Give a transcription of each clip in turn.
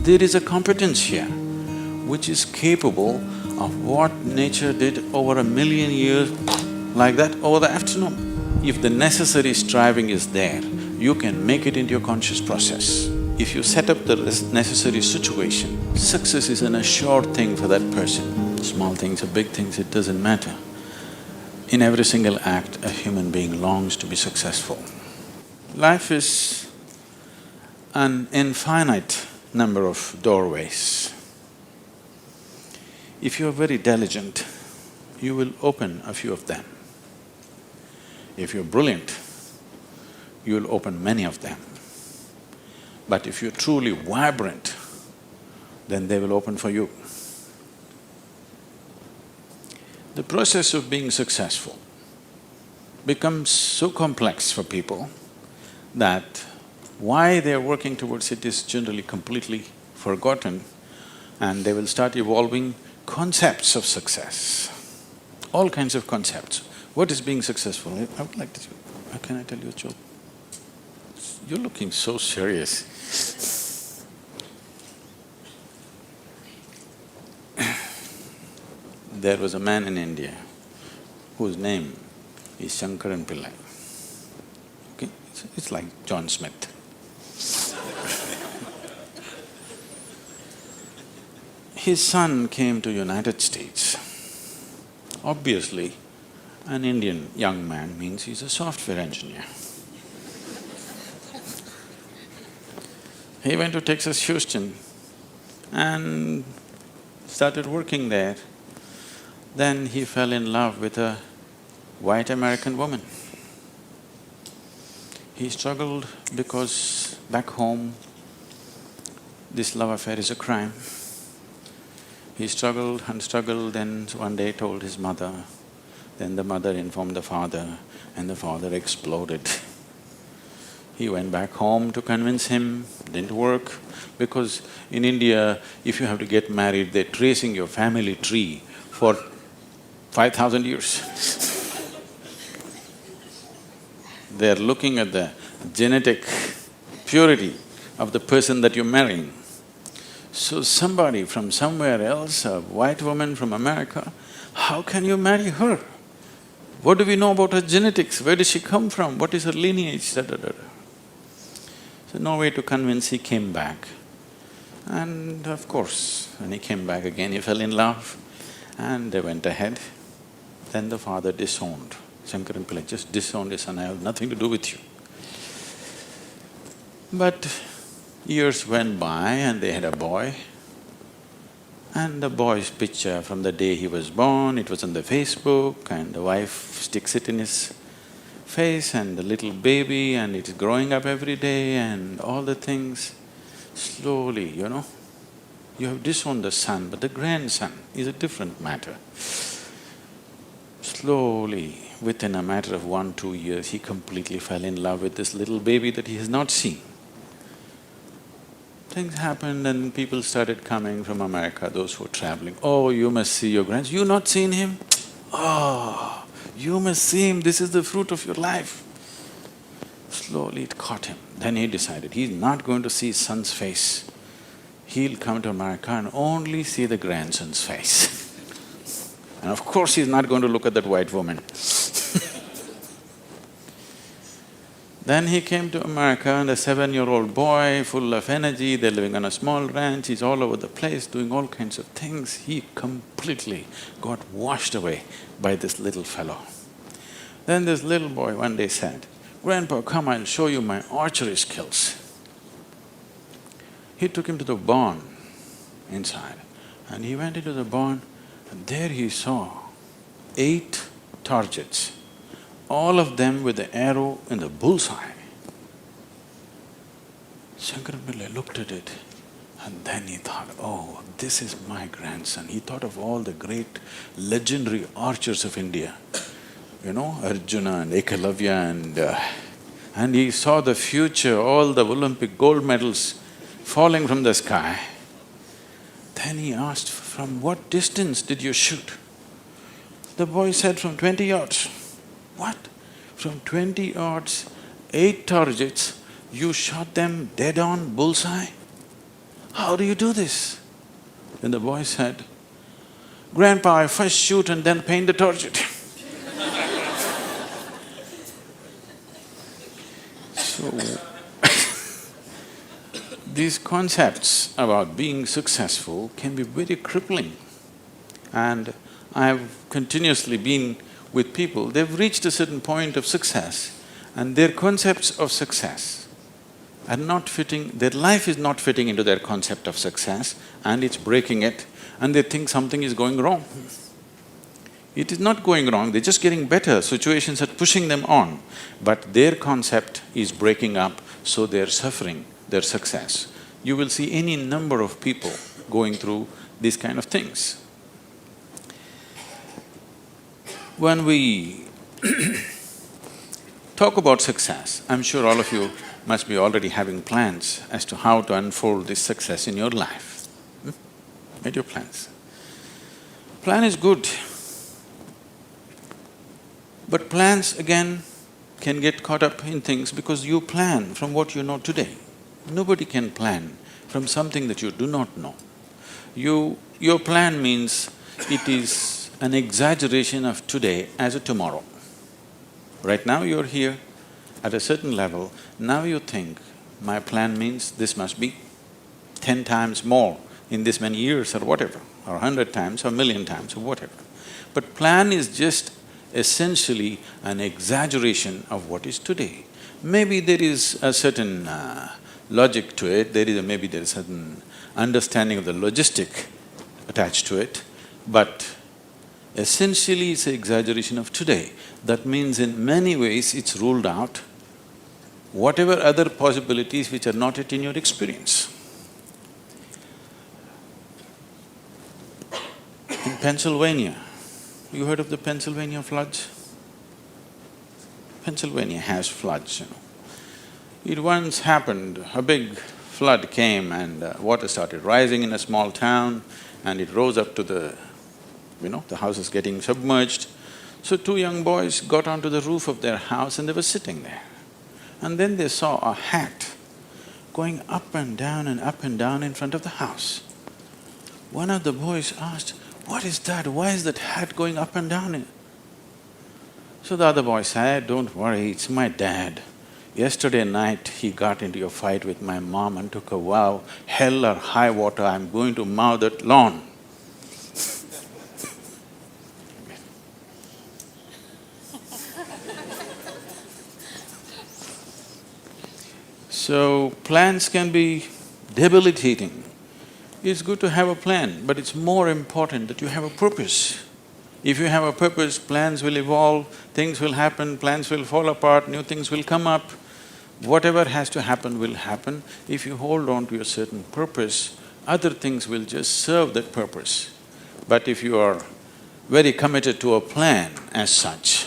There is a competence here which is capable of what nature did over 1,000,000 years, like that, over the afternoon. If the necessary striving is there, you can make it into your conscious process. If you set up the necessary situation, success is an assured thing for that person. Small things or big things, it doesn't matter. In every single act, a human being longs to be successful. Life is an infinite number of doorways. If you're very diligent, you will open a few of them. If you're brilliant, you'll open many of them. But if you're truly vibrant, then they will open for you. The process of being successful becomes so complex for people that why they're working towards it is generally completely forgotten, and they will start evolving concepts of success, all kinds of concepts. What is being successful? I would like to… Can I tell you a joke? You're looking so serious. There was a man in India whose name is Shankaran Pillai. Okay, it's like John Smith. His son came to United States. Obviously, an Indian young man means he's a software engineer. He went to Texas, Houston and started working there. Then he fell in love with a white American woman. He struggled because back home, this love affair is a crime. He struggled and struggled, then one day told his mother, then the mother informed the father, and the father exploded. He went back home to convince him, didn't work, because in India, if you have to get married, they're tracing your family tree for 5,000 years. They're looking at the genetic purity of the person that you're marrying. So somebody from somewhere else, a white woman from America, how can you marry her? What do we know about her genetics? Where does she come from? What is her lineage? Da, da, da, da. So no way to convince, he came back. And of course, when he came back again, he fell in love and they went ahead. Then the father disowned. Shankaran Pillai just disowned his son, I have nothing to do with you. But years went by and they had a boy. And the boy's picture from the day he was born, it was on the Facebook, and the wife sticks it in his face, and the little baby, and it is growing up every day and all the things. Slowly, you know, you have disowned the son, but the grandson is a different matter. Slowly, within a matter of 1-2 years, he completely fell in love with this little baby that he has not seen. Things happened and people started coming from America, those who were traveling. Oh, you must see your grandson. You not seen him? Oh, you must see him, this is the fruit of your life. Slowly it caught him. Then he decided he's not going to see his son's face. He'll come to America and only see the grandson's face. And of course he's not going to look at that white woman. Then he came to America and a 7-year-old boy, full of energy, they're living on a small ranch, he's all over the place doing all kinds of things. He completely got washed away by this little fellow. Then this little boy one day said, "Grandpa, come, I'll show you my archery skills." He took him to the barn inside and he went into the barn and there he saw 8 targets, all of them with the arrow in the bullseye. Shankaran Pillai looked at it and then he thought, oh, this is my grandson. He thought of all the great legendary archers of India, you know, Arjuna and Ekalavya and he saw the future, all the Olympic gold medals falling from the sky. Then he asked, from what distance did you shoot? The boy said, from 20 yards. What? From 20 yards, 8 targets, you shot them dead on, bullseye? "How do you do this?" Then the boy said, "Grandpa, I first shoot and then paint the target." So, these concepts about being successful can be very crippling. And I've continuously been with people, they've reached a certain point of success and their concepts of success are not fitting, their life is not fitting into their concept of success and it's breaking it and they think something is going wrong. It is not going wrong, they're just getting better, situations are pushing them on, but their concept is breaking up, so they're suffering their success. You will see any number of people going through these kind of things. When we talk about success, I'm sure all of you must be already having plans as to how to unfold this success in your life. Made your plans. Plan is good. But plans again can get caught up in things because you plan from what you know today. Nobody can plan from something that you do not know. Your plan means it is an exaggeration of today as a tomorrow. Right now you're here at a certain level, now you think, my plan means this must be 10 times more in this many years or whatever, or 100 times or 1,000,000 times or whatever. But plan is just essentially an exaggeration of what is today. Maybe there is a certain logic to it, maybe there is a certain understanding of the logistic attached to it, but essentially it's an exaggeration of today. That means in many ways it's ruled out whatever other possibilities which are not yet in your experience. In Pennsylvania, you heard of the Pennsylvania floods? Pennsylvania has floods, It once happened, a big flood came and water started rising in a small town and it rose up to the houses getting submerged. So two young boys got onto the roof of their house and they were sitting there. And then they saw a hat going up and down in front of the house. One of the boys asked, "What is that? Why is that hat going up and down?" So the other boy said, "Don't worry, it's my dad. Yesterday night he got into a fight with my mom and took a vow, hell or high water, I'm going to mow that lawn." So, plans can be debilitating. It's good to have a plan, but it's more important that you have a purpose. If you have a purpose, plans will evolve, things will happen, plans will fall apart, new things will come up. Whatever has to happen will happen. If you hold on to a certain purpose, other things will just serve that purpose. But if you are very committed to a plan as such,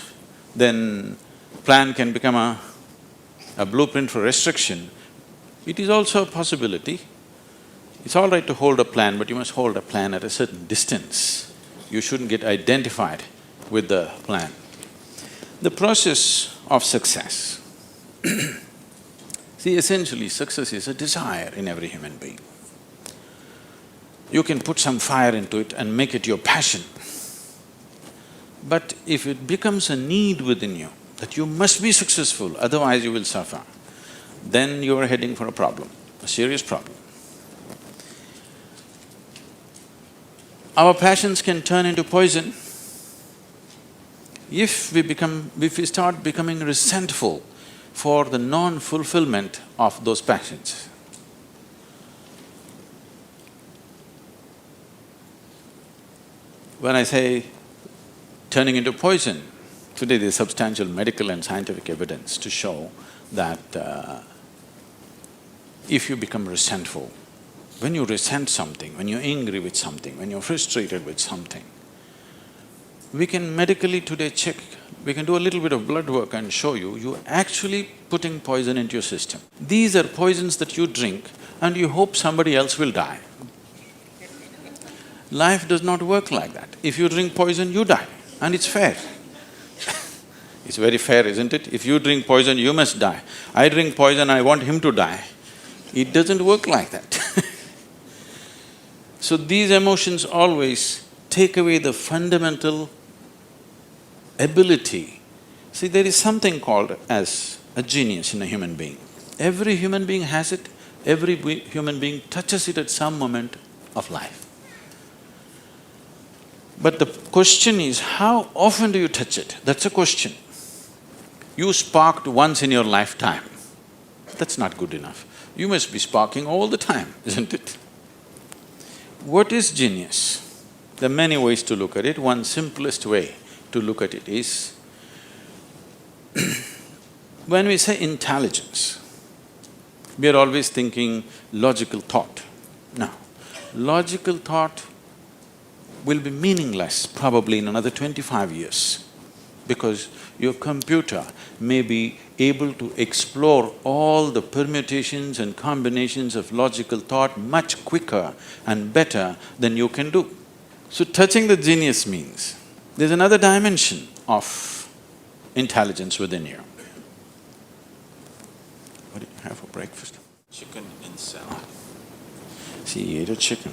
then plan can become a blueprint for restriction. It is also a possibility. It's all right to hold a plan, but you must hold a plan at a certain distance. You shouldn't get identified with the plan. The process of success. See, essentially success is a desire in every human being. You can put some fire into it and make it your passion. But if it becomes a need within you, that you must be successful, otherwise you will suffer, then you are heading for a problem, a serious problem. Our passions can turn into poison if we start becoming resentful for the non-fulfillment of those passions. When I say turning into poison, today there's substantial medical and scientific evidence to show that if you become resentful, when you resent something, when you're angry with something, when you're frustrated with something, we can medically today check, we can do a little bit of blood work and show you're actually putting poison into your system. These are poisons that you drink and you hope somebody else will die. Life does not work like that. If you drink poison, you die, and it's fair. It's very fair, isn't it? If you drink poison, you must die. I drink poison, I want him to die. It doesn't work like that. So these emotions always take away the fundamental ability. See, there is something called as a genius in a human being. Every human being has it, every human being touches it at some moment of life. But the question is, how often do you touch it? That's a question. You sparked once in your lifetime. That's not good enough. You must be sparking all the time, isn't it? What is genius? There are many ways to look at it. One simplest way to look at it is, when we say intelligence, we are always thinking logical thought. No, logical thought will be meaningless probably in another 25 years, because your computer may be able to explore all the permutations and combinations of logical thought much quicker and better than you can do. So touching the genius means there's another dimension of intelligence within you. What did you have for breakfast? Chicken and salad. See, he ate a chicken.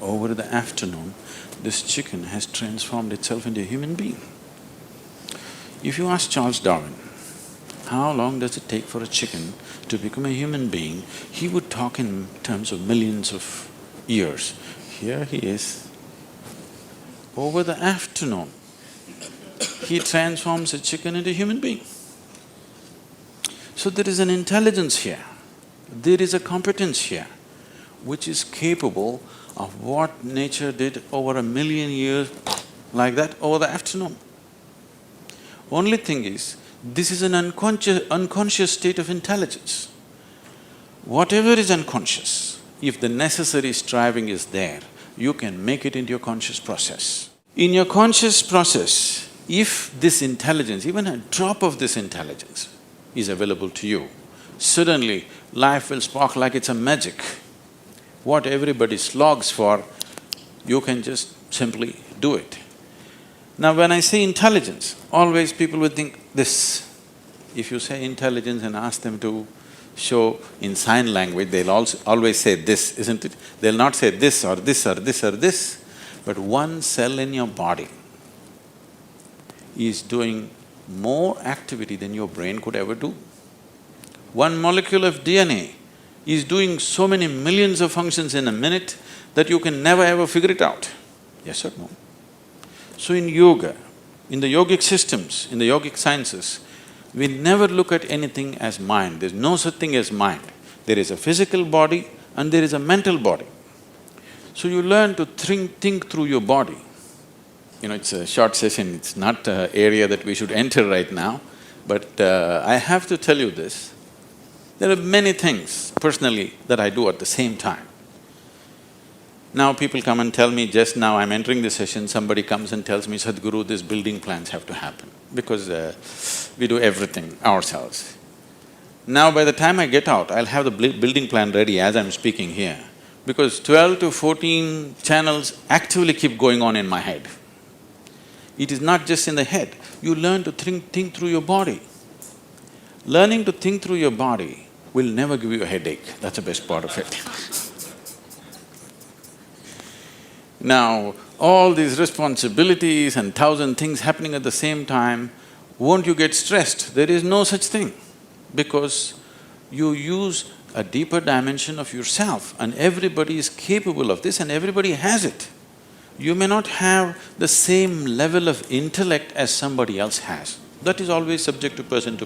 Over the afternoon, this chicken has transformed itself into a human being. If you ask Charles Darwin, how long does it take for a chicken to become a human being, he would talk in terms of millions of years. Here he is. Over the afternoon, he transforms a chicken into a human being. So there is an intelligence here, there is a competence here, which is capable of what nature did over 1,000,000 years like that over the afternoon. Only thing is, this is an unconscious state of intelligence. Whatever is unconscious, if the necessary striving is there, you can make it into your conscious process. In your conscious process, if this intelligence, even a drop of this intelligence is available to you, suddenly life will spark like it's a magic. What everybody slogs for, you can just simply do it. Now when I say intelligence, always people will think this. If you say intelligence and ask them to show in sign language, they'll also always say this, isn't it? They'll not say this or this or this or this, but one cell in your body is doing more activity than your brain could ever do. One molecule of DNA is doing so many millions of functions in a minute that you can never ever figure it out. Yes or no? So in yoga, in the yogic systems, in the yogic sciences, we never look at anything as mind. There's no such thing as mind. There is a physical body and there is a mental body. So you learn to think through your body. You know, it's a short session, it's not an area that we should enter right now, but I have to tell you this. There are many things personally that I do at the same time. Now people come and tell me, just now I'm entering the session, somebody comes and tells me, Sadhguru, these building plans have to happen, because we do everything ourselves. Now by the time I get out, I'll have the building plan ready as I'm speaking here, because 12 to 14 channels actively keep going on in my head. It is not just in the head, you learn to think through your body. Learning to think through your body will never give you a headache, that's the best part of it. Now, all these responsibilities and 1,000 things happening at the same time, won't you get stressed? There is no such thing, because you use a deeper dimension of yourself and everybody is capable of this and everybody has it. You may not have the same level of intellect as somebody else has. That is always subject to person.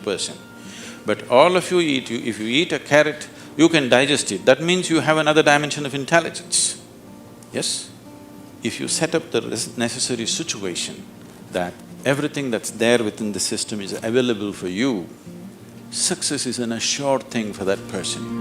But all of you eat, if you eat a carrot, you can digest it. That means you have another dimension of intelligence. Yes? If you set up the necessary situation that everything that's there within the system is available for you, success is an assured thing for that person.